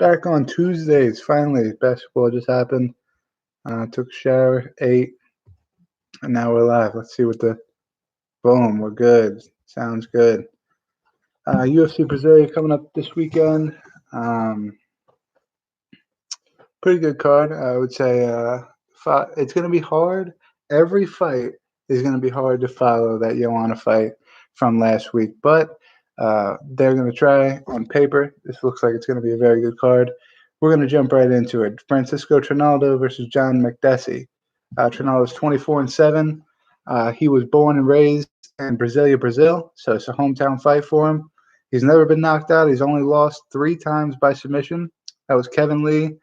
Back on Tuesdays, finally. Basketball just happened. Took a shower, ate, and now we're live. Let's see what the. Boom, we're good. Sounds good. UFC Brasilia coming up this weekend. Pretty good card. I would say it's going to be hard. Every fight is going to be hard to follow that Joanna fight from last week. But they're going to try on paper. This looks like it's going to be a very good card. We're going to jump right into it. Francisco Trinaldo versus John McDessie. Trinaldo's 24-7. He was born and raised in Brasilia, Brazil, so it's a hometown fight for him. He's never been knocked out. He's only lost 3 times by submission. That was Kevin Lee,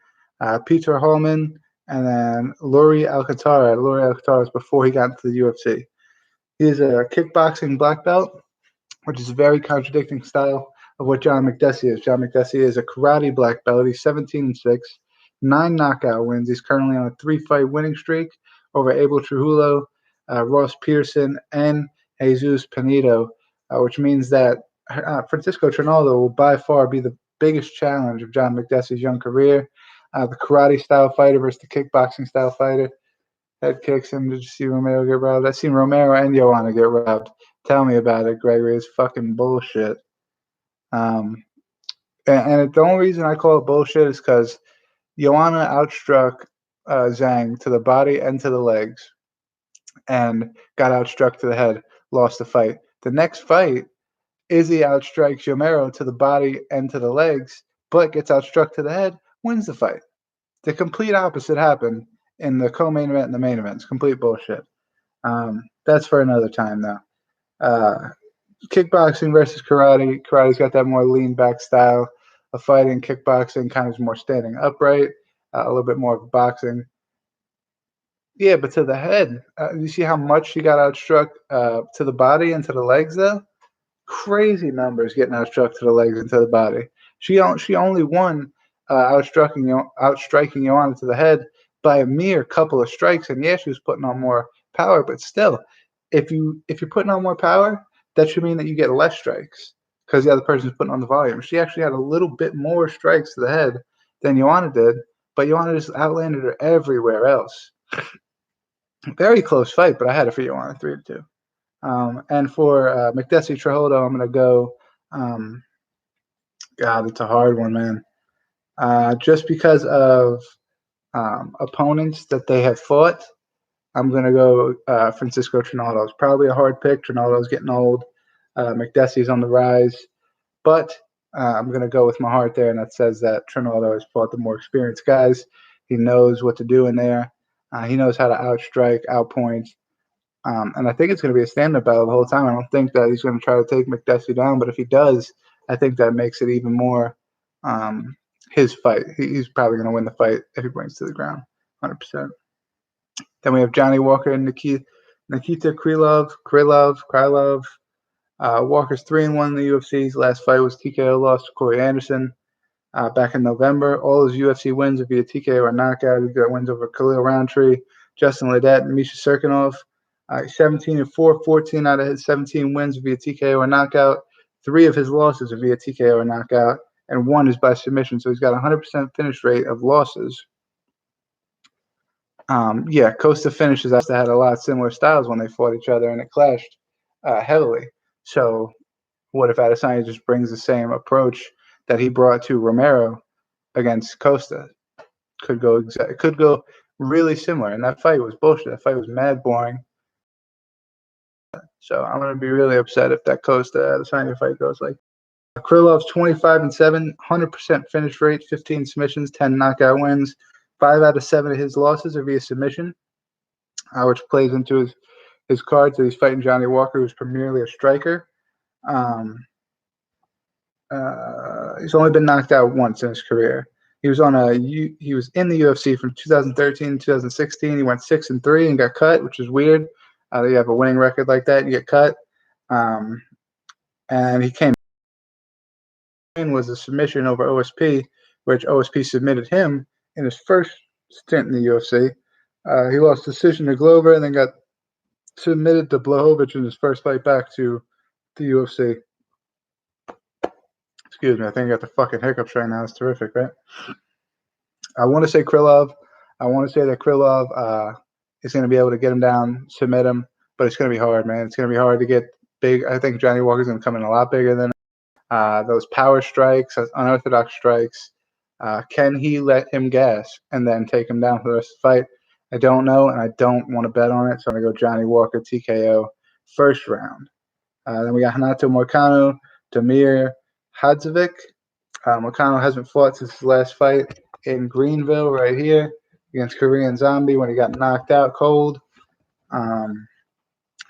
Peter Hallman, and then Luri Alcantara. Luri Alcantara was before he got into the UFC. He is a kickboxing black belt, which is a very contradicting style of what John McDessie is. John McDessie is a karate black belt. He's 17-6, 9 knockout wins. He's currently on a 3-fight winning streak over Abel Trujillo, Ross Pearson, and Jesus Pinedo, which means that Francisco Trinaldo will by far be the biggest challenge of John McDessie's young career. The karate-style fighter versus the kickboxing-style fighter. Head kicks him. Did you see Romero get robbed? I've seen Romero and Joanna get robbed. Tell me about it, Gregory. It's fucking bullshit. And the only reason I call it bullshit is because Joanna outstruck Zhang to the body and to the legs and got outstruck to the head, lost the fight. The next fight, Izzy outstrikes Romero to the body and to the legs, but gets outstruck to the head, wins the fight. The complete opposite happened in the co-main event and the main event. It's complete bullshit. That's for another time, though. Kickboxing versus karate. Karate's got that more lean back style of fighting. Kickboxing kind of is more standing upright, a little bit more of boxing. Yeah, but to the head. You see how much she got outstruck to the body and to the legs, though? Crazy numbers getting outstruck to the legs and to the body. She only won outstriking Joanna to the head by a mere couple of strikes, and yeah, she was putting on more power, but still, if you're putting on more power, that should mean that you get less strikes because the other person's putting on the volume. She actually had a little bit more strikes to the head than Joanna did, but Joanna just outlanded her everywhere else. Very close fight, but I had it for Joanna 3-2. And for McDessie Trujillo, I'm going to go. God, it's a hard one, man. Just because of opponents that they have fought, I'm going to go Francisco Trinaldo. It's probably a hard pick. Trinaldo's getting old. McDessie's on the rise. But I'm going to go with my heart there, and that says that Trinaldo has fought the more experienced guys. He knows what to do in there. He knows how to outstrike, outpoint. And I think it's going to be a stand-up battle the whole time. I don't think that he's going to try to take McDessie down, but if he does, I think that makes it even more his fight. He's probably going to win the fight if he brings it to the ground, 100%. Then we have Johnny Walker and Nikita Krylov. Walker's 3-1 in the UFC. His last fight was TKO loss to Corey Anderson back in November. All his UFC wins are via TKO or knockout. He got wins over Khalil Roundtree, Justin Ledet, and Misha Serkinov. 17-4, 14 out of his 17 wins via TKO or knockout. 3 of his losses are via TKO or knockout, and 1 is by submission. So he's got a 100% finish rate of losses. Costa finishes that had a lot of similar styles when they fought each other, and it clashed heavily. So what if Adesanya just brings the same approach that he brought to Romero against Costa? Could go really similar, and that fight was bullshit. That fight was mad boring. So I'm going to be really upset if that Costa Adesanya fight goes like Krylov's 25-7, 100% finish rate, 15 submissions, 10 knockout wins. 5 out of 7 of his losses are via submission, which plays into his card. So he's fighting Johnny Walker, who's primarily a striker. He's only been knocked out once in his career. He was in the UFC from 2013 to 2016. He went 6-3 and got cut, which is weird. You have a winning record like that, you get cut. And he came in was a submission over OSP, which OSP submitted him in his first stint in the UFC. He lost decision to Glover and then got submitted to Blachowicz in his first fight back to the UFC. Excuse me. I think I got the fucking hiccups right now. It's terrific, right? I want to say Krylov. I want to say that Krylov is going to be able to get him down, submit him, but it's going to be hard, man. It's going to be hard to get big. I think Johnny Walker's going to come in a lot bigger than those power strikes, unorthodox strikes. Can he let him gas and then take him down for the rest of the fight? I don't know, and I don't want to bet on it, so I'm going to go Johnny Walker TKO first round. Then we got Renato Moicano, Damir Hadzovic. Moicano hasn't fought since his last fight in Greenville right here against Korean Zombie when he got knocked out cold.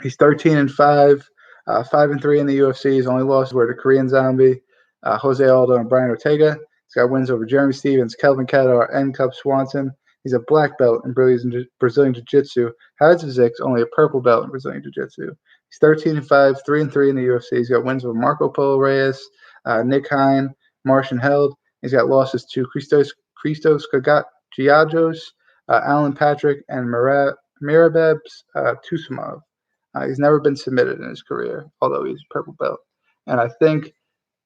He's 13-5, 5-3 in the UFC. His only losses were to Korean Zombie, Jose Aldo, and Brian Ortega. He's got wins over Jeremy Stevens, Kelvin Kattar, and Cub Swanson. He's a black belt in Brazilian Jiu-Jitsu. Hadzic's only a purple belt in Brazilian Jiu-Jitsu. He's 13-5, 3-3 in the UFC. He's got wins over Marco Polo Reyes, Nick Hine, Martian Held. He's got losses to Christos Giagos, Alan Patrick, and Mirabebs Tusimov. He's never been submitted in his career, although he's purple belt. And I think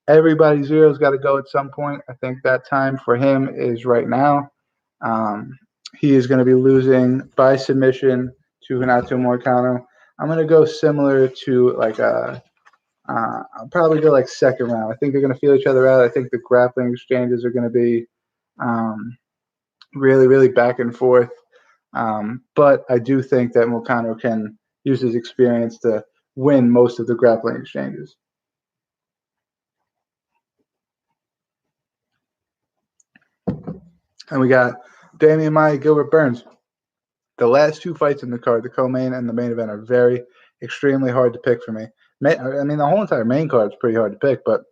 everybody zero's got to go at some point. I think that time for him is right now. He is going to be losing by submission to Renato Moicano. I'm going to go similar to I'll probably go like second round. I think they're going to feel each other out. I think the grappling exchanges are going to be really, really back and forth. But I do think that Moicano can use his experience to win most of the grappling exchanges. And we got Damian Maia, Gilbert Burns. The last two fights in the card, the co-main and the main event, are extremely hard to pick for me. I mean, the whole entire main card is pretty hard to pick, but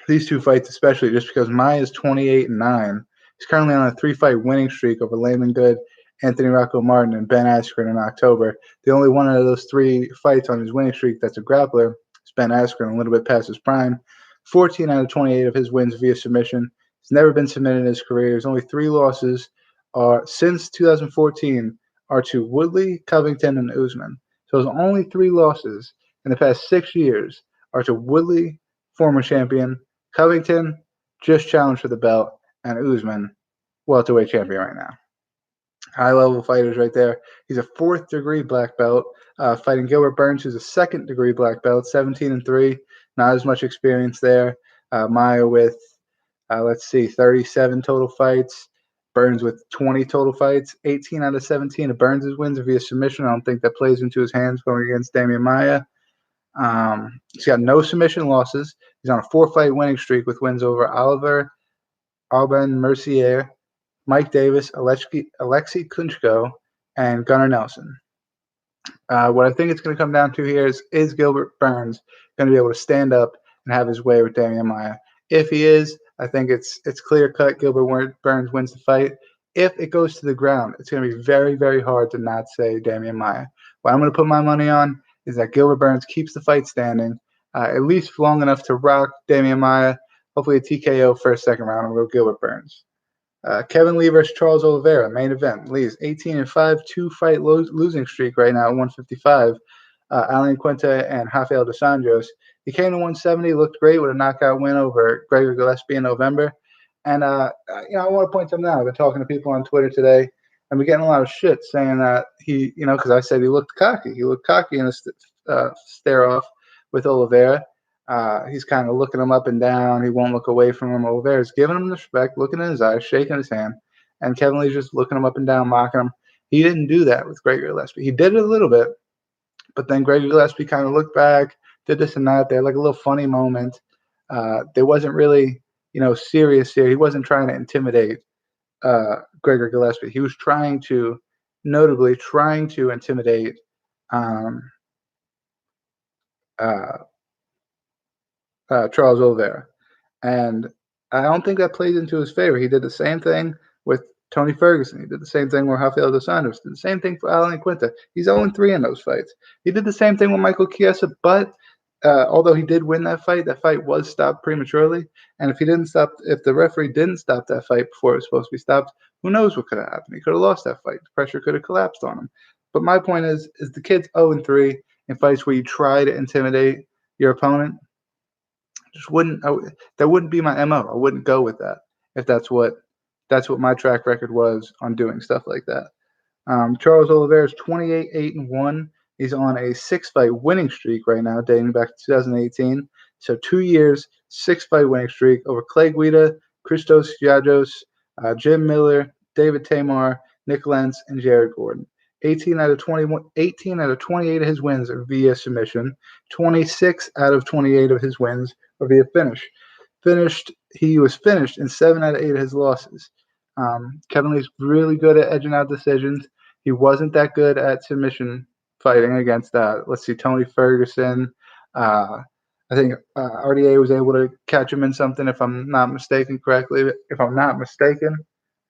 these two fights especially, just because Maia is 28-9. He's currently on a 3-fight winning streak over Layman Good, Anthony Rocco Martin, and Ben Askren in October. The only one out of those 3 fights on his winning streak that's a grappler is Ben Askren, a little bit past his prime. 14 out of 28 of his wins via submission. He's never been submitted in his career. His only 3 losses since 2014 are to Woodley, Covington, and Usman. So his only 3 losses in the past 6 years are to Woodley, former champion, Covington, just challenged for the belt, and Usman, welterweight champion right now. High-level fighters right there. He's a 4th-degree black belt, fighting Gilbert Burns, who's a 2nd-degree black belt, 17-3. Not as much experience there. Maia with, 37 total fights. Burns with 20 total fights. 18 out of 17 of Burns' wins are via submission. I don't think that plays into his hands going against Damian Maia. He's got no submission losses. He's on a 4-fight winning streak with wins over Oliveira, Alban Mercier, Mike Davis, Alexei Klitschko, and Gunnar Nelson. What I think it's going to come down to here is Gilbert Burns going to be able to stand up and have his way with Damian Maia? If he is, I think it's clear-cut. Gilbert Burns wins the fight. If it goes to the ground, it's going to be very, very hard to not say Damian Maia. What I'm going to put my money on is that Gilbert Burns keeps the fight standing, at least long enough to rock Damian Maia. Hopefully a TKO first, second round, and we'll go Gilbert Burns. Kevin Lee versus Charles Oliveira, main event. Lee's 18-5, 2-fight losing streak right now at 155. Alan Quinta and Rafael dos Anjos. He came to 170, looked great with a knockout win over Gregor Gillespie in November. And I want to point something out. I've been talking to people on Twitter today, and we're getting a lot of shit saying that he, because I said he looked cocky. He looked cocky in a stare-off with Oliveira. He's kind of looking him up and down. He won't look away from him. Oliveira's giving him the respect, looking in his eyes, shaking his hand. And Kevin Lee's just looking him up and down, mocking him. He didn't do that with Gregor Gillespie. He did it a little bit, but then Gregor Gillespie kind of looked back, did this and that. They had like a little funny moment. There wasn't really, serious here. He wasn't trying to intimidate Gregor Gillespie. He was notably trying to intimidate Charles Oliveira. And I don't think that plays into his favor. He did the same thing with Tony Ferguson. He did the same thing with Rafael dos Anjos. Did the same thing for Alan Quinta. He's 0-3 in those fights. He did the same thing with Michael Chiesa, but although he did win that fight was stopped prematurely. And if the referee didn't stop that fight before it was supposed to be stopped, who knows what could have happened? He could have lost that fight. The pressure could have collapsed on him. But my point is the kid's 0-3 in fights where you try to intimidate your opponent. Just wouldn't. That wouldn't be my MO. I wouldn't go with that if that's what my track record was on doing stuff like that. Charles Oliveira is 28-8-1. He's on a 6-fight winning streak right now, dating back to 2018. So 2 years, 6-fight winning streak over Clay Guida, Christos Giagos, Jim Miller, David Tamar, Nick Lentz, and Jared Gordon. 18 out of 21, 18 out of 28 of his wins are via submission. 26 out of 28 of his wins are via finish. He was finished in 7 out of 8 of his losses. Kevin Lee's really good at edging out decisions. He wasn't that good at submission fighting against let's see, Tony Ferguson. I think RDA was able to catch him in something, if I'm not mistaken correctly. If I'm not mistaken,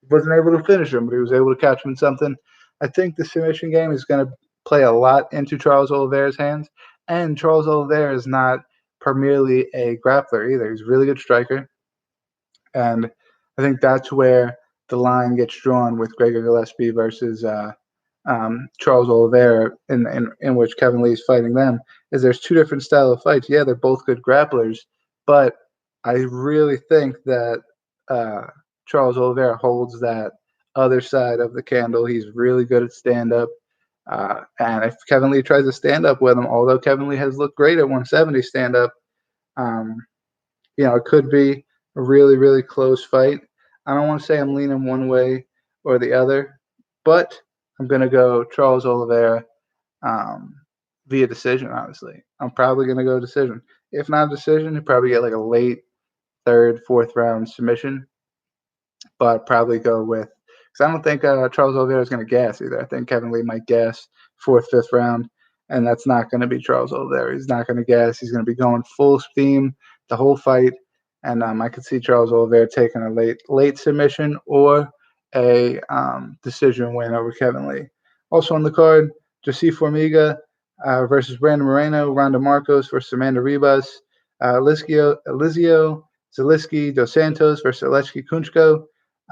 he wasn't able to finish him, but he was able to catch him in something. I think the submission game is going to play a lot into Charles Oliveira's hands, and Charles Oliveira is not primarily a grappler either. He's a really good striker, and I think that's where the line gets drawn with Gregor Gillespie versus Charles Oliveira, in which Kevin Lee is fighting them. Is there's two different style of fights. Yeah, they're both good grapplers, but I really think that Charles Oliveira holds that other side of the candle. He's really good at stand up. And if Kevin Lee tries to stand up with him, although Kevin Lee has looked great at 170 stand up, it could be a really, really close fight. I don't want to say I'm leaning one way or the other, but I'm going to go Charles Oliveira via decision, honestly. I'm probably going to go decision. If not decision, he'd probably get like a late third, fourth round submission. But I'd probably go with, because I don't think Charles Oliveira is going to gas either. I think Kevin Lee might gas fourth, fifth round, and that's not going to be Charles Oliveira. He's not going to gas. He's going to be going full steam the whole fight. And I could see Charles Oliveira taking a late submission or a decision win over Kevin Lee. Also on the card, Jose Formiga versus Brandon Moreno, Ronda Marcos versus Amanda Ribas, Elizio Zaleski dos Santos versus Alexi Kunchko,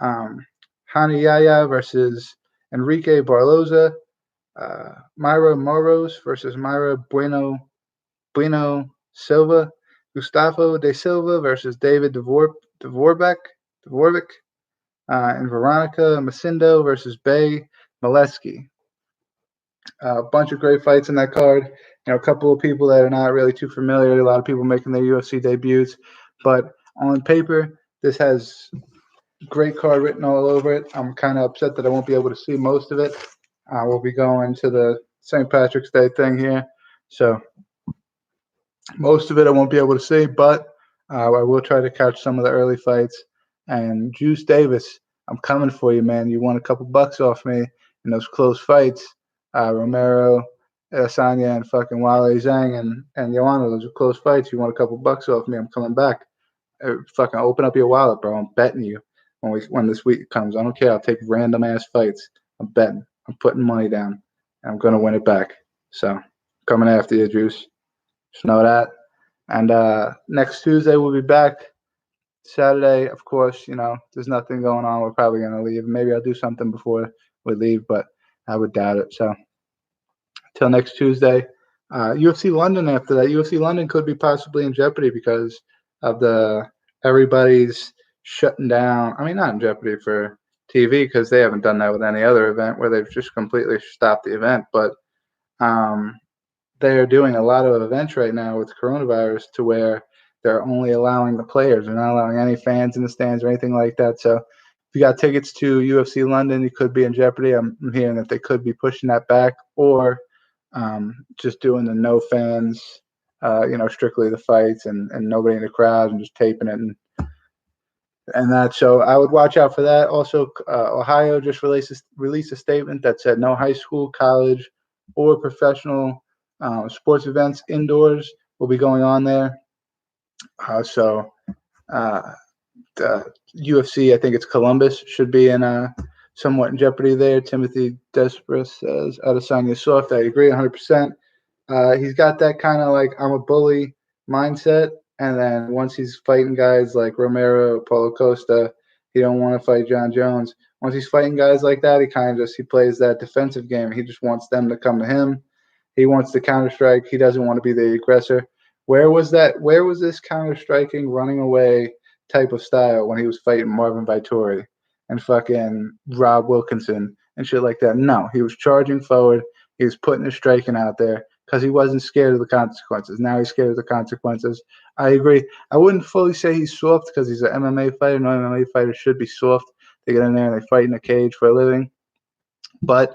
Hani Yaya versus Enrique Barloza, Myra Moros versus Myra Bueno Silva, Gustavo de Silva versus David Dvorbek, and Veronica Macindo versus Bay Molesky. A bunch of great fights in that card. A couple of people that are not really too familiar. A lot of people making their UFC debuts, but on paper, this has great card written all over it. I'm kind of upset that I won't be able to see most of it. We'll be going to the St. Patrick's Day thing here, so most of it I won't be able to see, but I will try to catch some of the early fights. And Juice Davis, I'm coming for you, man. You won a couple bucks off me in those close fights. Romero, Asanya, and fucking Wale Zhang and Joanna, those are close fights. You won a couple bucks off me. I'm coming back. Fucking open up your wallet, bro. I'm betting you when this week comes. I don't care. I'll take random ass fights. I'm betting. I'm putting money down. And I'm gonna win it back. So coming after you, Juice. Just know that. And next Tuesday we'll be back. Saturday, of course, there's nothing going on. We're probably gonna leave. Maybe I'll do something before we leave, but I would doubt it. So till next Tuesday. UFC London after that. UFC London could be possibly in jeopardy because of everybody's shutting down. I mean, not in jeopardy for TV because they haven't done that with any other event where they've just completely stopped the event. But they are doing a lot of events right now with coronavirus to where they're only allowing the players. They're not allowing any fans in the stands or anything like that. So if you got tickets to UFC London, you could be in jeopardy. I'm hearing that they could be pushing that back or just doing the no fans, strictly the fights and nobody in the crowd and just taping it and that. So I would watch out for that. Also, Ohio just released a statement that said no high school, college, or professional sports events indoors will be going on there. So the UFC, I think it's Columbus, should be in somewhat in jeopardy there. Timothy Despres says, Adesanya soft. I agree 100%. He's got that kind of like I'm a bully mindset. And then once he's fighting guys like Romero, Paulo Costa, he don't want to fight Jon Jones. Once he's fighting guys like that, he plays that defensive game. He just wants them to come to him. He wants the counter strike. He doesn't want to be the aggressor, Where was that? Where was this counter-striking, running away type of style when he was fighting Marvin Vittori and fucking Rob Wilkinson and shit like that? No, he was charging forward. He was putting his striking out there because he wasn't scared of the consequences. Now he's scared of the consequences. I agree. I wouldn't fully say he's soft because he's an MMA fighter. No MMA fighter should be soft. They get in there and they fight in a cage for a living. But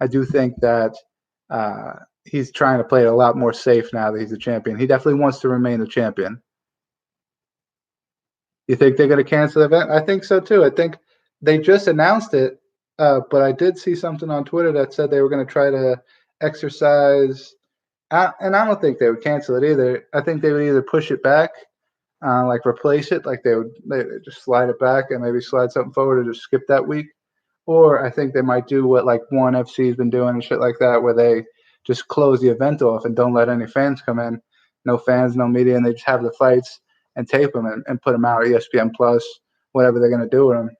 I do think that he's trying to play it a lot more safe now that he's a champion. He definitely wants to remain a champion. You think they're going to cancel the event? I think so too. I think they just announced it, but I did see something on Twitter that said they were going to try to exercise, and I don't think they would cancel it either. I think they would either push it back, like replace it, like they just slide it back and maybe slide something forward or just skip that week. Or I think they might do what like ONE FC's been doing and shit like that, where they just close the event off and don't let any fans come in. No fans, no media, and they just have the fights and tape them and put them out, ESPN Plus, whatever they're going to do with them.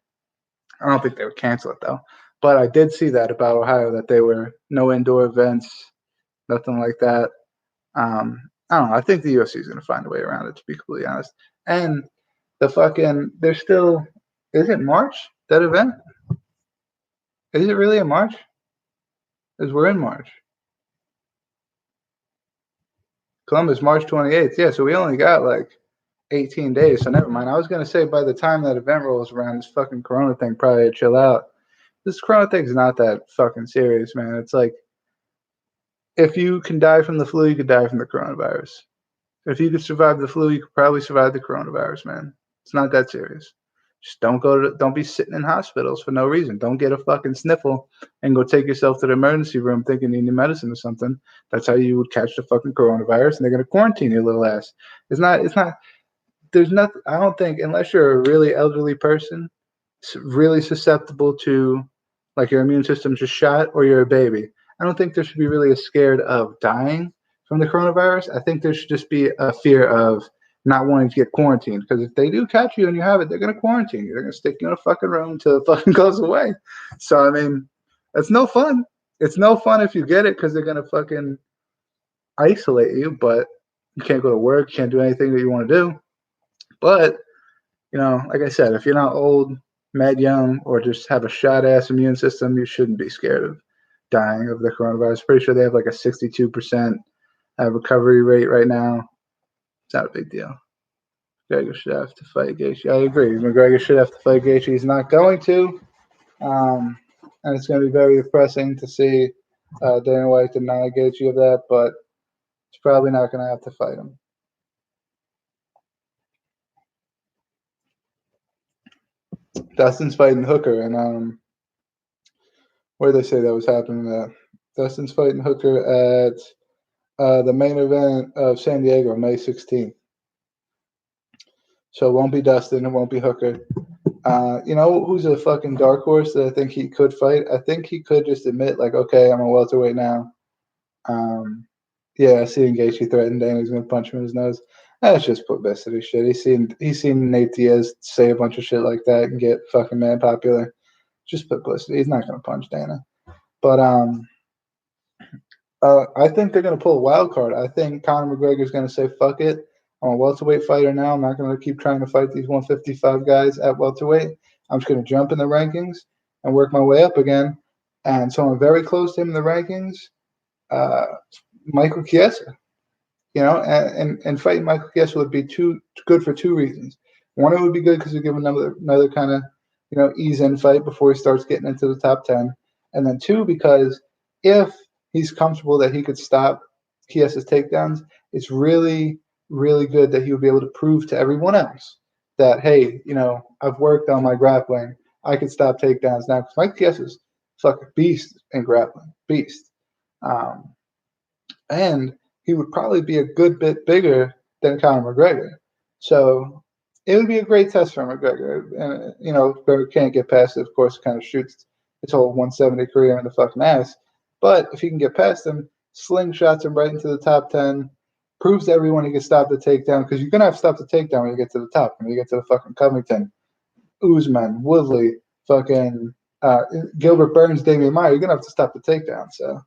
I don't think they would cancel it, though. But I did see that about Ohio, that they were no indoor events, nothing like that. I don't know. I think the UFC is going to find a way around it, to be completely honest. And there's still, is it March, that event? Is it really in March? Because we're in March. Columbus, March 28th. Yeah, so we only got like 18 days, so never mind. I was going to say by the time that event rolls around, this fucking Corona thing probably would chill out. This Corona thing's not that fucking serious, man. It's like, if you can die from the flu, you could die from the coronavirus. If you could survive the flu, you could probably survive the coronavirus, man. It's not that serious. Just don't be sitting in hospitals for no reason. Don't get a fucking sniffle and go take yourself to the emergency room thinking you need medicine or something. That's how you would catch the fucking coronavirus, and they're gonna quarantine your little ass. There's nothing. I don't think, unless you're a really elderly person, really susceptible to, like, your immune system just shot, or you're a baby. I don't think there should be really a scared of dying from the coronavirus. I think there should just be a fear of not wanting to get quarantined, because if they do catch you and you have it, they're going to quarantine you. They're going to stick you in a fucking room until it fucking goes away. So, I mean, it's no fun. It's no fun if you get it, because they're going to fucking isolate you, but you can't go to work, you can't do anything that you want to do. But, like I said, if you're not old, mad young, or just have a shot-ass immune system, you shouldn't be scared of dying of the coronavirus. Pretty sure they have like a 62% recovery rate right now. It's not a big deal. McGregor should have to fight Gaethje. I agree. McGregor should have to fight Gaethje. He's not going to. And it's going to be very depressing to see Dana White deny Gaethje of that, but he's probably not going to have to fight him. Dustin's fighting Hooker, and where did they say that was happening? Dustin's fighting Hooker at the main event of San Diego, May 16th. So it won't be Dustin, it won't be Hooker. Who's a fucking dark horse that I think he could fight? I think he could just admit, like, okay, I'm a welterweight now. Yeah, seeing Gaethje threaten Dana's going to punch him in his nose. That's just publicity shit. He's seen Nate Diaz say a bunch of shit like that and get fucking mad popular. Just publicity. He's not going to punch Dana. But I think they're going to pull a wild card. I think Conor McGregor's going to say, fuck it. I'm a welterweight fighter now. I'm not going to keep trying to fight these 155 guys at welterweight. I'm just going to jump in the rankings and work my way up again. And so I'm very close to him in the rankings. Michael Chiesa. And fighting Michael Chiesa would be too good for two reasons. One, it would be good because it would give him another kind of, ease-in fight before he starts getting into the top 10. And then two, because if he's comfortable that he could stop Chiesa's takedowns, it's really, really good that he would be able to prove to everyone else that, hey, I've worked on my grappling. I can stop takedowns now, because Mike Chiesa's fucking beast in grappling. Beast. And he would probably be a good bit bigger than Conor McGregor. So it would be a great test for McGregor. And, McGregor can't get past it, of course, kind of shoots his whole 170 career in the fucking ass. But if he can get past him, slingshots him right into the top 10, proves to everyone he can stop the takedown, because you're going to have to stop the takedown when you get to the top. When you get to the fucking Covington, Usman, Woodley, fucking Gilbert Burns, Damian Maia, you're going to have to stop the takedown. So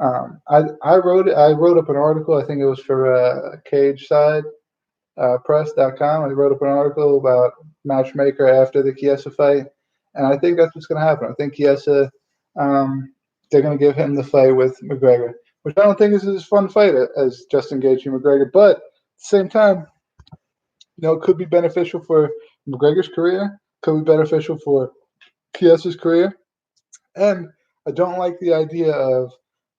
I wrote up an article. I think it was for Cage Side Press.com. I wrote up an article about matchmaker after the Chiesa fight, and I think that's what's going to happen. I think Chiesa, they're going to give him the fight with McGregor, which I don't think is as fun fight as Justin Gaethje and McGregor. But at the same time, it could be beneficial for McGregor's career, could be beneficial for Chiesa's career, and I don't like the idea of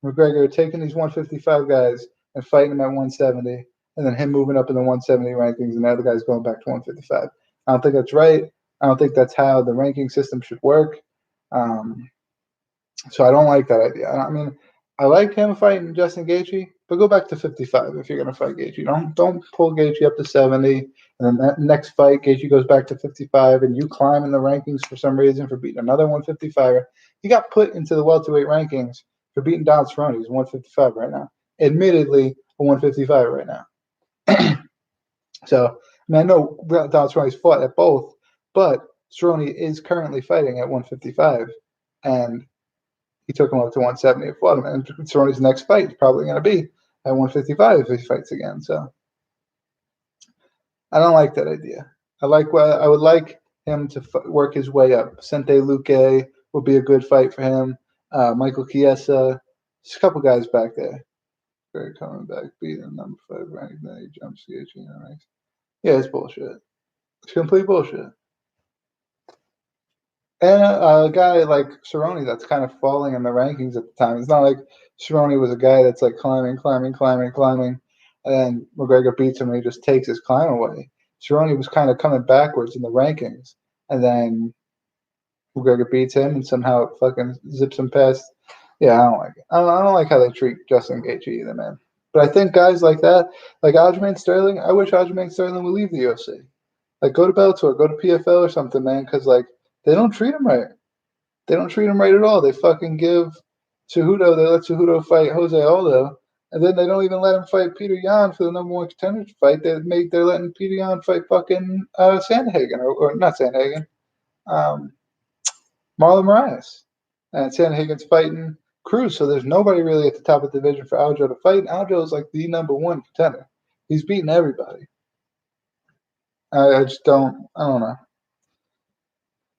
McGregor taking these 155 guys and fighting them at 170, and then him moving up in the 170 rankings, and the other guys going back to 155. I don't think that's right. I don't think that's how the ranking system should work. Um, so I don't like that idea. I mean, I like him fighting Justin Gaethje, but go back to 55 if you're going to fight Gaethje. Don't pull Gaethje up to 70, and then that next fight Gaethje goes back to 55, and you climb in the rankings for some reason for beating another 155er. He got put into the welterweight rankings for beating Don Cerrone. He's 155 right now. Admittedly, a 155 right now. So, I mean, I know Don Cerrone's fought at both, but Cerrone is currently fighting at 155, and he took him up to 170 and fought him. And Cerrone's next fight is probably going to be at 155 if he fights again. So I don't like that idea. I would like him to work his way up. Sente Luque will be a good fight for him. Michael Chiesa, just a couple guys back there. Very coming back, beating number 5 ranked. Then he jumps to ranks. Yeah, it's bullshit. It's complete bullshit. And a guy like Cerrone that's kind of falling in the rankings at the time. It's not like Cerrone was a guy that's like climbing, and then McGregor beats him and he just takes his climb away. Cerrone was kind of coming backwards in the rankings, and then McGregor beats him and somehow it fucking zips him past. Yeah, I don't like it. I don't like how they treat Justin Gaethje either, man. But I think guys like that, like Aljamain Sterling, I wish Aljamain Sterling would leave the UFC. Like, go to Bellator, go to PFL or something, man, because, like, they don't treat him right. They don't treat him right at all. They fucking give Cejudo, they let Cejudo fight Jose Aldo, and then they don't even let him fight Peter Yan for the number 1 contender fight. They're letting Peter Yan fight fucking Sandhagen, or not Sandhagen, Marlon Moraes. And Sandhagen's fighting Cruz, so there's nobody really at the top of the division for Aljo to fight. And Aljo is like the number 1 contender. He's beating everybody. I don't know.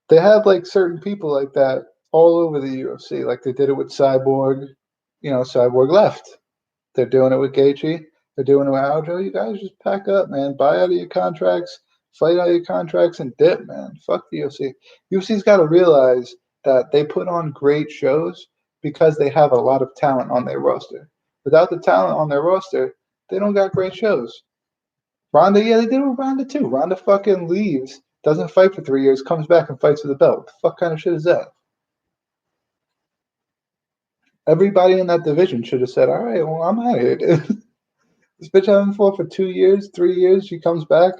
They have like certain people like that all over the UFC. Like they did it with Cyborg. Cyborg left. They're doing it with Gaethje. They're doing it with Aljo. You guys just pack up, man. Buy out of your contracts, fight out of your contracts, and dip, man. Fuck the UFC. UFC's got to realize that they put on great shows because they have a lot of talent on their roster. Without the talent on their roster, they don't got great shows. Ronda, yeah, they did it with Ronda too. Ronda fucking leaves, doesn't fight for 3 years, comes back and fights for the belt. What the fuck kind of shit is that? Everybody in that division should have said, all right, well, I'm out of here, dude. This bitch hasn't fought for 2 years, 3 years. She comes back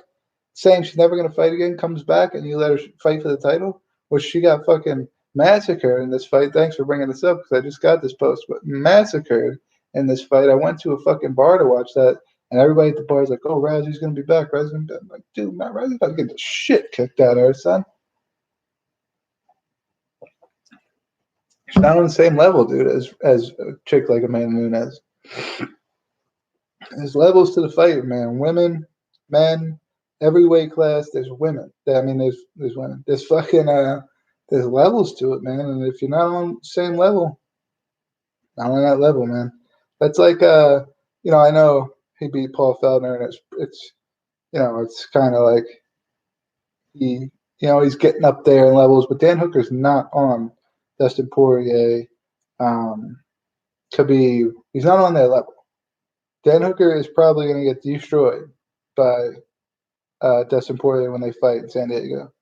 saying she's never going to fight again, comes back, and you let her fight for the title? Well, she got fucking massacred in this fight. Thanks for bringing this up because I just got this post. But massacred in this fight. I went to a fucking bar to watch that, and everybody at the bar is like, oh, Razzy's going to be back. Razzy's going to be back. I'm like, dude, man, Razzy's about to get the shit kicked out of her, son. She's not on the same level, dude, as a chick like Amanda Nunes. There's levels to the fight, man. Women, men, every weight class. There's women. There's women. There's fucking there's levels to it, man. And if you're not on the same level, not on that level, man. That's like I know he beat Paul Feldner, and it's kind of like he's getting up there in levels, but Dan Hooker's not on Dustin Poirier, Khabib. He's not on their level. Dan Hooker is probably going to get destroyed by Dustin Poirier when they fight in San Diego.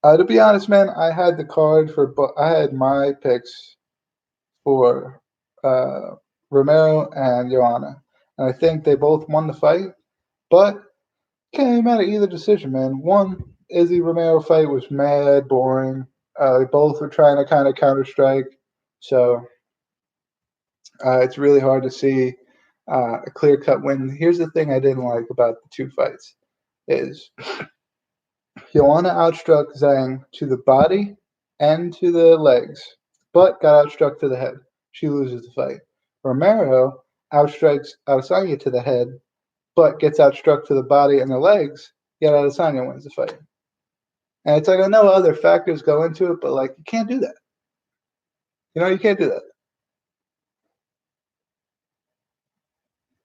To be honest, man, I had the card I had my picks for Romero and Joanna, and I think they both won the fight, but came out of either decision, man. One, Izzy Romero fight was mad boring. They both were trying to kind of counter-strike, so it's really hard to see a clear-cut win. Here's the thing I didn't like about the two fights is Joanna outstruck Zhang to the body and to the legs, but got outstruck to the head. She loses the fight. Romero outstrikes Adesanya to the head, but gets outstruck to the body and the legs, yet Adesanya wins the fight. And it's like, I know other factors go into it, but like, you can't do that. You can't do that.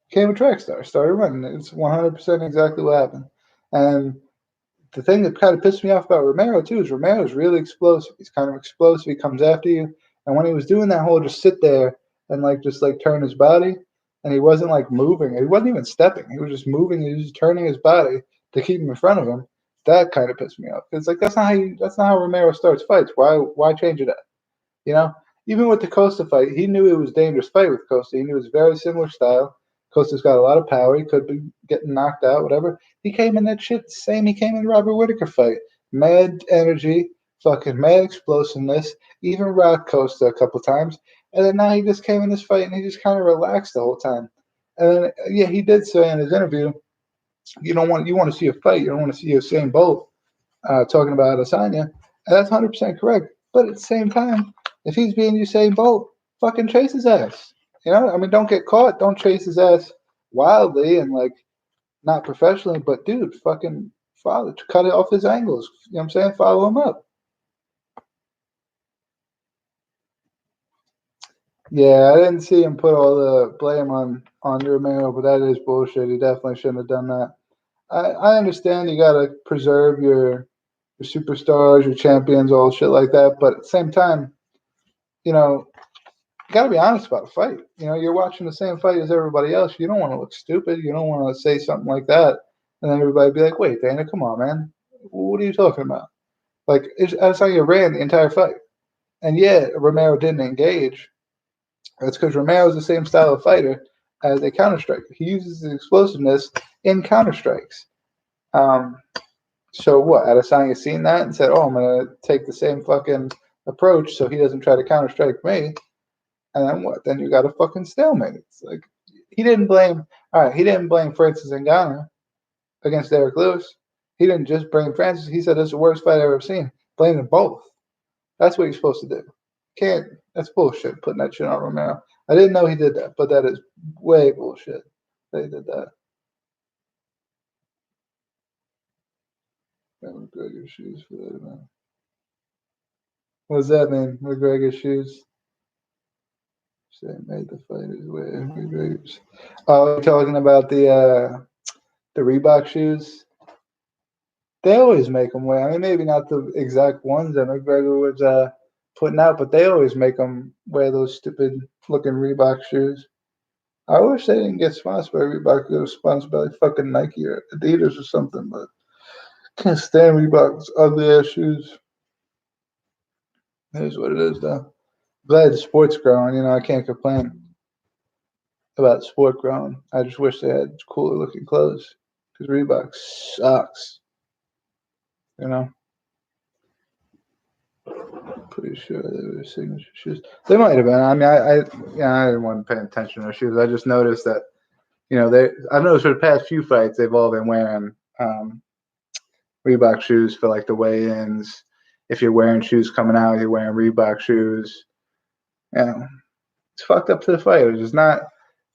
Became a track star, started running. It's 100% exactly what happened. And the thing that kind of pissed me off about Romero too is Romero's really explosive. He's kind of explosive. He comes after you, and when he was doing that whole just sit there and just turn his body, and he wasn't like moving. He wasn't even stepping. He was just moving. He was just turning his body to keep him in front of him. That kind of pissed me off. It's like that's not how Romero starts fights. Why change it up? You know, even with the Costa fight, he knew it was a dangerous fight with Costa. He knew it was very similar style. Costa's got a lot of power. He could be getting knocked out, whatever. He came in that shit same he came in the Robert Whittaker fight. Mad energy, fucking mad explosiveness, even rocked Costa a couple times. And then now he just came in this fight and he just kind of relaxed the whole time. And then, yeah, he did say in his interview, you want to see a fight. You don't want to see Usain Bolt talking about Adesanya. And that's 100% correct. But at the same time, if he's being Usain Bolt, fucking chase his ass. Don't get caught. Don't chase his ass wildly and not professionally. But dude, fucking cut it off his angles. You know what I'm saying? Follow him up. Yeah, I didn't see him put all the blame on Romero, but that is bullshit. He definitely shouldn't have done that. I understand you gotta preserve your superstars, your champions, all shit like that. But at the same time, you got to be honest about the fight. You're watching the same fight as everybody else. You don't want to look stupid. You don't want to say something like that. And then everybody be like, wait, Dana, come on, man. What are you talking about? That's how you ran the entire fight. And yeah, Romero didn't engage. That's because Romero is the same style of fighter as a counter striker. He uses his explosiveness in counter strikes. So what? Adesanya seen that and said, oh, I'm going to take the same fucking approach so he doesn't try to counter strike me. And then what? Then you got a fucking stalemate. It's like he didn't blame Francis Ngannou against Derek Lewis. He didn't just blame Francis. He said it's the worst fight I've ever seen. Blame them both. That's what you're supposed to do. That's bullshit, putting that shit on Romero. I didn't know he did that, but that is way bullshit. They did that. McGregor shoes for that, man. What does that mean? McGregor shoes? They made the fighters wear McGregor's. Oh, you're talking about the Reebok shoes? They always make them wear. I mean, maybe not the exact ones that McGregor was putting out, but they always make them wear those stupid looking Reebok shoes. I wish they didn't get sponsored by Reebok. They were sponsored by fucking Nike or Adidas or something, but can't stand Reebok's ugly ass shoes. It is what it is, though. Glad the sport's growing. I can't complain about sport growing. I just wish they had cooler looking clothes because Reebok sucks. Pretty sure they were signature shoes. They might have been. I mean, I didn't want to pay attention to their shoes. I just noticed that, I've noticed for the past few fights they've all been wearing Reebok shoes for the weigh-ins. If you're wearing shoes coming out, you're wearing Reebok shoes. It's fucked up to the fighters. It's not.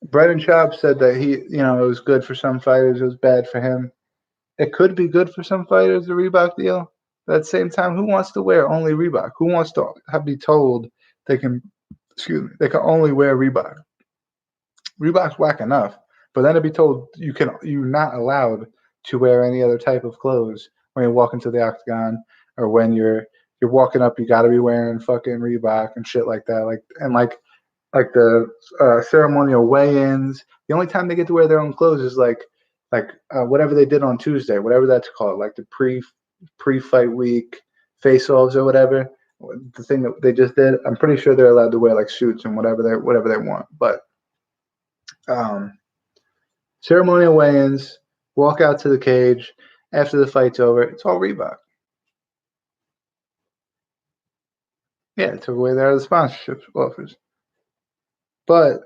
Brendan Schaub said that it was good for some fighters, it was bad for him. It could be good for some fighters, the Reebok deal. But at the same time, who wants to wear only Reebok? Who wants to be told they can only wear Reebok? Reebok's whack enough, but then to be told you're not allowed to wear any other type of clothes when you walk into the octagon or when you're walking up, you got to be wearing fucking Reebok and shit like that. The ceremonial weigh-ins. The only time they get to wear their own clothes is whatever they did on Tuesday, whatever that's called, the pre-fight week face-offs or whatever. The thing that they just did, I'm pretty sure they're allowed to wear suits and whatever they want. But ceremonial weigh-ins, walk out to the cage after the fight's over. It's all Reebok. Yeah, it took away their other sponsorship offers. But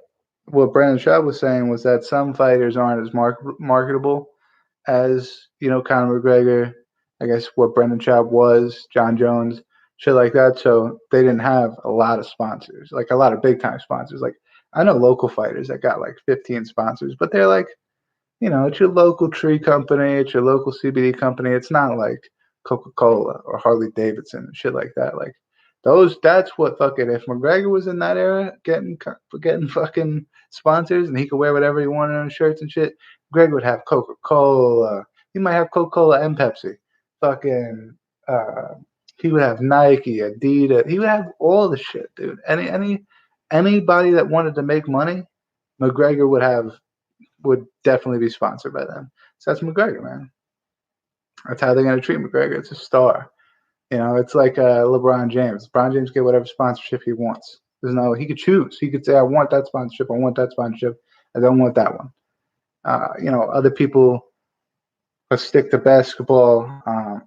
what Brandon Schaub was saying was that some fighters aren't as marketable as Conor McGregor. I guess what Brendan Schaub was, Jon Jones. shit like that. So they didn't have a lot of sponsors, like a lot of big time sponsors. Like I know local fighters that got like 15 sponsors, but they're like, it's your local tree company, it's your local CBD company. It's not like Coca-Cola or Harley Davidson and shit like that. Like that's what fucking, if McGregor was in that era getting fucking sponsors and he could wear whatever he wanted on his shirts and shit, Greg would have Coca-Cola. He might have Coca-Cola and Pepsi. Fucking uh he would have Nike, Adidas. He would have all the shit, dude. Anybody that wanted to make money, McGregor would definitely be sponsored by them. So that's McGregor, man. That's how they're gonna treat McGregor. It's a star. It's like LeBron James. LeBron James get whatever sponsorship he wants. He could choose. He could say, I want that sponsorship. I want that sponsorship. I don't want that one. Other people, let's stick to basketball.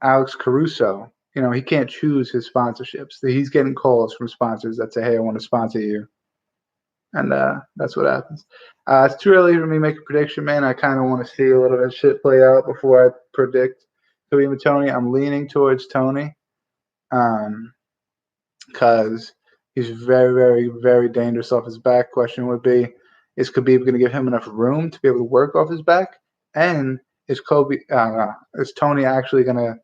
Alex Caruso, he can't choose his sponsorships. He's getting calls from sponsors that say, hey, I want to sponsor you. And that's what happens. It's too early for me to make a prediction, man. I kind of want to see a little bit of shit play out before I predict Khabib and Tony. I'm leaning towards Tony because he's very, very, very dangerous off his back. Question would be, is Khabib going to give him enough room to be able to work off his back? And is Tony actually going to,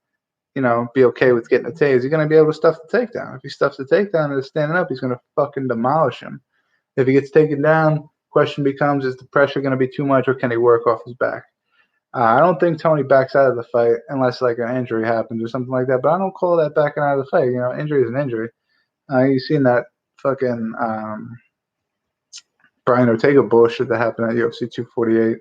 be okay with getting a takedown? Is he going to be able to stuff the takedown? If he stuffs the takedown and is standing up, he's going to fucking demolish him. If he gets taken down, question becomes, is the pressure going to be too much or can he work off his back? I don't think Tony backs out of the fight unless like an injury happens or something like that. But I don't call that backing out of the fight. Injury is an injury. You've seen that fucking Brian Ortega bullshit that happened at UFC 248,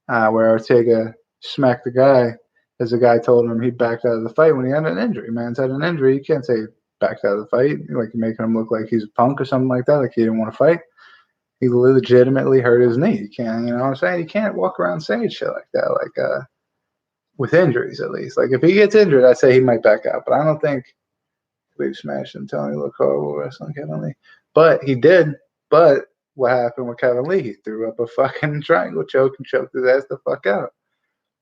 where Ortega smacked the guy as the guy told him he backed out of the fight when he had an injury. Man's had an injury. You can't say he backed out of the fight. Like you're making him look like he's a punk or something like that, like he didn't want to fight. He legitimately hurt his knee. You can't, what I'm saying? You can't walk around saying shit like that, like with injuries at least. Like if he gets injured, I'd say he might back out. But I don't think Big Smash and Tony look horrible wrestling Kevin Lee. But he did. But what happened with Kevin Lee? He threw up a fucking triangle choke and choked his ass the fuck out.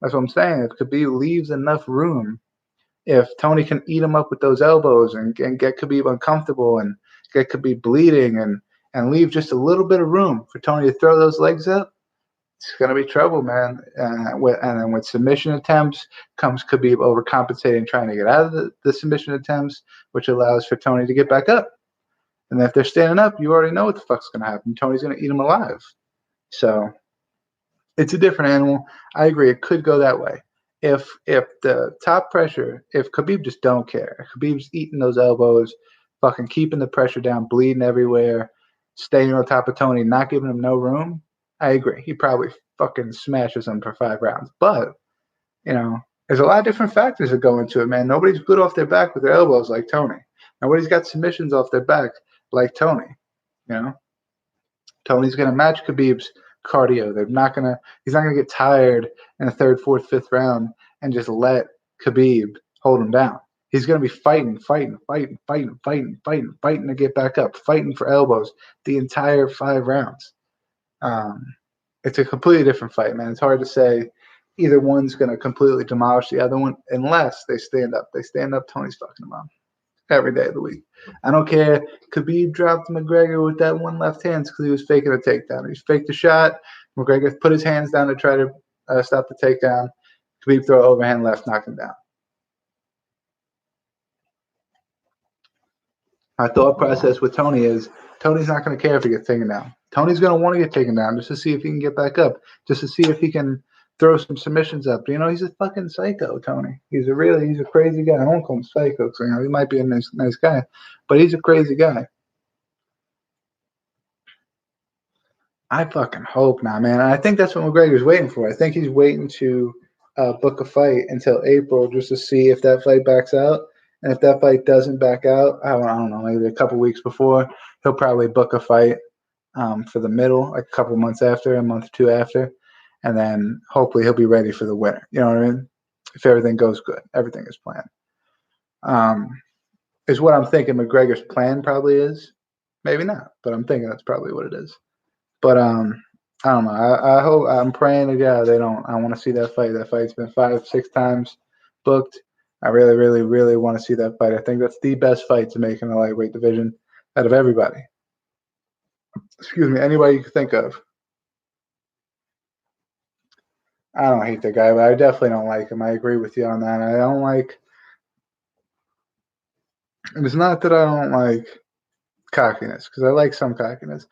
That's what I'm saying. If Khabib leaves enough room, if Tony can eat him up with those elbows and get Khabib uncomfortable and get Khabib bleeding and leave just a little bit of room for Tony to throw those legs up, it's going to be trouble, man. And then with submission attempts comes Khabib overcompensating, trying to get out of the submission attempts, which allows for Tony to get back up. And if they're standing up, you already know what the fuck's going to happen. Tony's going to eat him alive. So it's a different animal. I agree. It could go that way. If the top pressure, if Khabib just don't care, Khabib's eating those elbows, fucking keeping the pressure down, bleeding everywhere, staying on top of Tony, not giving him no room, I agree. He probably fucking smashes him for 5 rounds. But, there's a lot of different factors that go into it, man. Nobody's good off their back with their elbows like Tony. Nobody's got submissions off their back like Tony. Tony's going to match Khabib's cardio. He's not gonna get tired in the 3rd, 4th, 5th round and just let Khabib hold him down. He's gonna be fighting to get back up, fighting for elbows the entire 5 rounds. It's a completely different fight, man. It's hard to say either one's gonna completely demolish the other one unless they stand up. They stand up, Tony's fucking them up every day of the week. I don't care. Khabib dropped McGregor with that one left hand because he was faking a takedown. He faked a shot. McGregor put his hands down to try to stop the takedown. Khabib throw overhand left, knock him down. My thought process with Tony is Tony's not going to care if he gets taken down. Tony's going to want to get taken down just to see if he can get back up, just to see if he can throw some submissions up. He's a fucking psycho, Tony. He's a crazy guy. I don't call him psycho because he might be a nice guy, but he's a crazy guy. I fucking hope not, man. I think that's what McGregor's waiting for. I think he's waiting to book a fight until April just to see if that fight backs out. And if that fight doesn't back out, I don't know, maybe a couple weeks before, he'll probably book a fight for the middle, like a couple months after, a month or 2 after. And then hopefully he'll be ready for the winter. You know what I mean? If everything goes good, everything is planned. Is what I'm thinking McGregor's plan probably is. Maybe not, but I'm thinking that's probably what it is. But I don't know. I hope, I'm praying to God they don't. I want to see that fight. That fight's been 5, 6 times booked. I really, really, really want to see that fight. I think that's the best fight to make in the lightweight division out of everybody. Excuse me, anybody you can think of. I don't hate the guy, but I definitely don't like him. I agree with you on that. I don't like. It's not that I don't like cockiness, because I like some cockiness.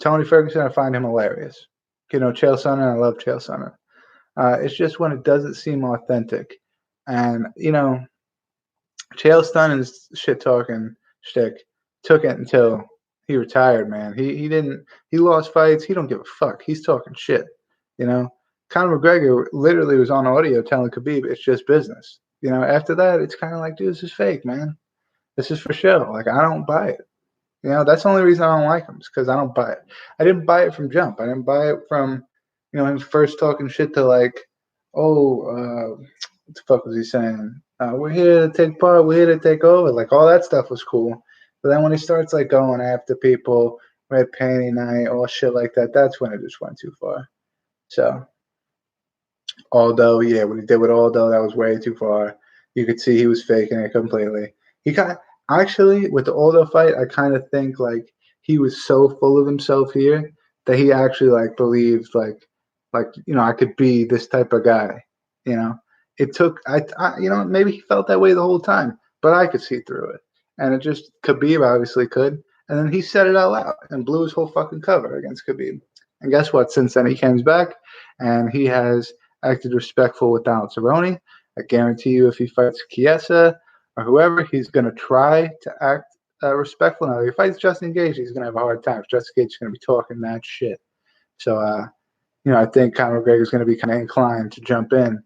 Tony Ferguson, I find him hilarious. Chael Sonnen, I love Chael Sonnen. It's just when it doesn't seem authentic. And, Chael Sonnen's shit talking shtick took it until he retired, man. He lost fights. He don't give a fuck. He's talking shit. Conor McGregor literally was on audio telling Khabib it's just business. After that, it's kind of like, dude, this is fake, man. This is for show. Like, I don't buy it. That's the only reason I don't like him, is because I don't buy it. I didn't buy it from jump. I didn't buy it from, him first talking shit to like, what the fuck was he saying? We're here to take part. We're here to take over. Like, all that stuff was cool. But then when he starts like going after people, red panty night, all shit like that, that's when it just went too far. So, Aldo, yeah, what he did with Aldo, that was way too far. You could see he was faking it completely. He kind of, actually, with the Aldo fight, I kind of think like he was so full of himself here that he actually like believed like I could be this type of guy. It took maybe he felt that way the whole time, but I could see through it, and it just Khabib obviously could, and then he said it out loud and blew his whole fucking cover against Khabib. And guess what? Since then, he comes back and he has acted respectful with Donald Cerrone. I guarantee you, if he fights Chiesa or whoever, he's going to try to act respectful. Now, if he fights Justin Gage, he's going to have a hard time. Justin Gage is going to be talking that shit. So, I think Conor McGregor is going to be kind of inclined to jump in,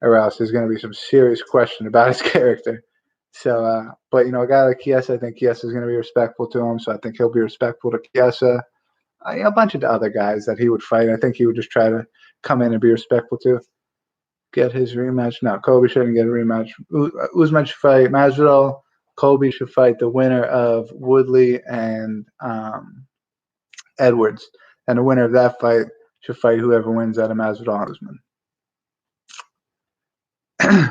or else there's going to be some serious question about his character. So, but a guy like Chiesa, I think Chiesa is going to be respectful to him. So I think he'll be respectful to Chiesa. A bunch of the other guys that he would fight, I think he would just try to come in and be respectful to. Get his rematch. No, Kobe shouldn't get a rematch. Usman should fight Masvidal. Kobe should fight the winner of Woodley and Edwards. And the winner of that fight should fight whoever wins out of Masvidal and Usman.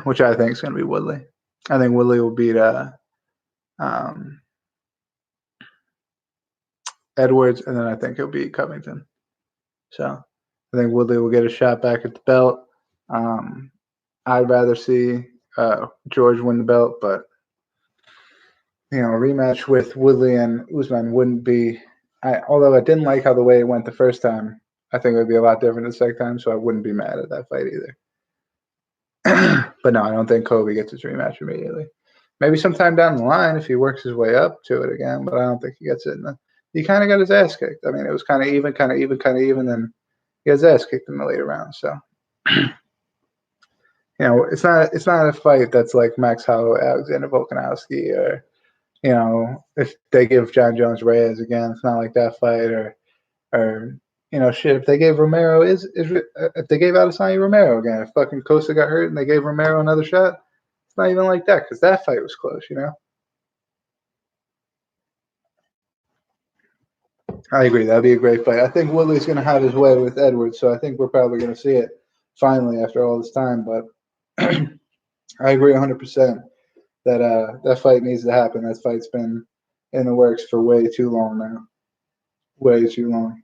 Which I think is going to be Woodley. I think Woodley will beat Edwards, and then I think he'll beat Covington. So I think Woodley will get a shot back at the belt. I'd rather see George win the belt, but a rematch with Woodley and Usman wouldn't be. Although I didn't like how the way it went the first time, I think it would be a lot different the second time, so I wouldn't be mad at that fight either. But no, I don't think Kobe gets his rematch immediately. Maybe sometime down the line if he works his way up to it again, but I don't think he gets it. He kind of got his ass kicked. I mean, it was kind of even, and he has ass kicked in the later rounds. So, it's not a fight that's like Max Holloway, Alexander Volkanovski, or if they give Jon Jones Reyes again, it's not like that fight, or shit. If they gave Romero if they gave Adesanya Romero again, if fucking Costa got hurt and they gave Romero another shot, it's not even like that because that fight was close, I agree. That'd be a great fight. I think Woodley's going to have his way with Edwards, so I think we're probably going to see it finally after all this time. But I agree 100% that that fight needs to happen. That fight's been in the works for way too long now. Way too long.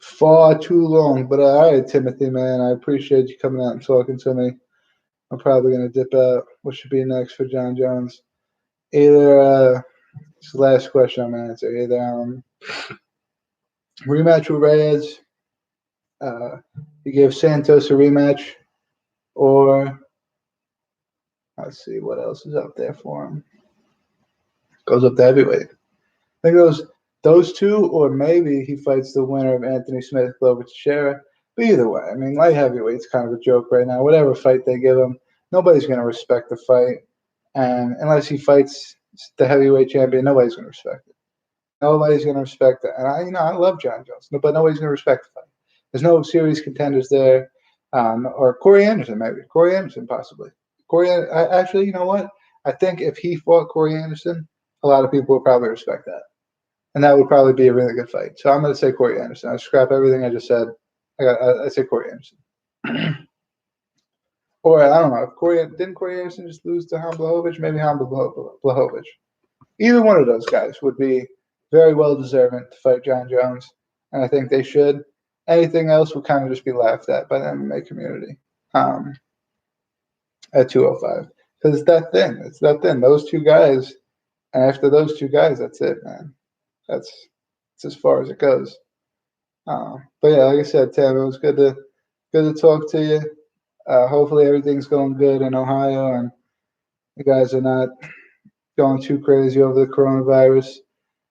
Far too long. But all right, Timothy, man, I appreciate you coming out and talking to me. I'm probably going to dip out. What should be next for Jon Jones? Either this the last question I'm going to answer. Either rematch with Reyes. He gave Santos a rematch, or let's see what else is up there for him. Goes up to heavyweight. I think those two, or maybe he fights the winner of Anthony Smith, Glover Teixeira. But either way, I mean, light heavyweight's kind of a joke right now. Whatever fight they give him, nobody's going to respect the fight, and unless he fights the heavyweight champion, nobody's going to respect it. Nobody's going to respect it. And I love Jon Jones, but nobody's going to respect the fight. There's no serious contenders there, or Corey Anderson maybe. Corey Anderson possibly. Actually, you know what? I think if he fought Corey Anderson, a lot of people would probably respect that, and that would probably be a really good fight. So I'm going to say Corey Anderson. I scrap everything I just said. I say Corey Anderson. Or I don't know. If didn't Corey Anderson just lose to Ham Blachowicz? Maybe Ham Blachowicz. Either one of those guys would be very well deserving to fight Jon Jones, and I think they should. Anything else would kind of just be laughed at by the MMA community at 205 because it's that thin. It's that thin. Those two guys, and after those two guys, that's it, man. That's as far as it goes. But yeah, like I said, Tam, it was good to talk to you. Hopefully everything's going good in Ohio, and you guys are not going too crazy over the coronavirus.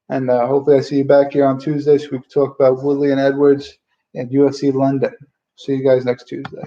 And hopefully I see you back here on Tuesday so we can talk about Woodley and Edwards and UFC London. See you guys next Tuesday.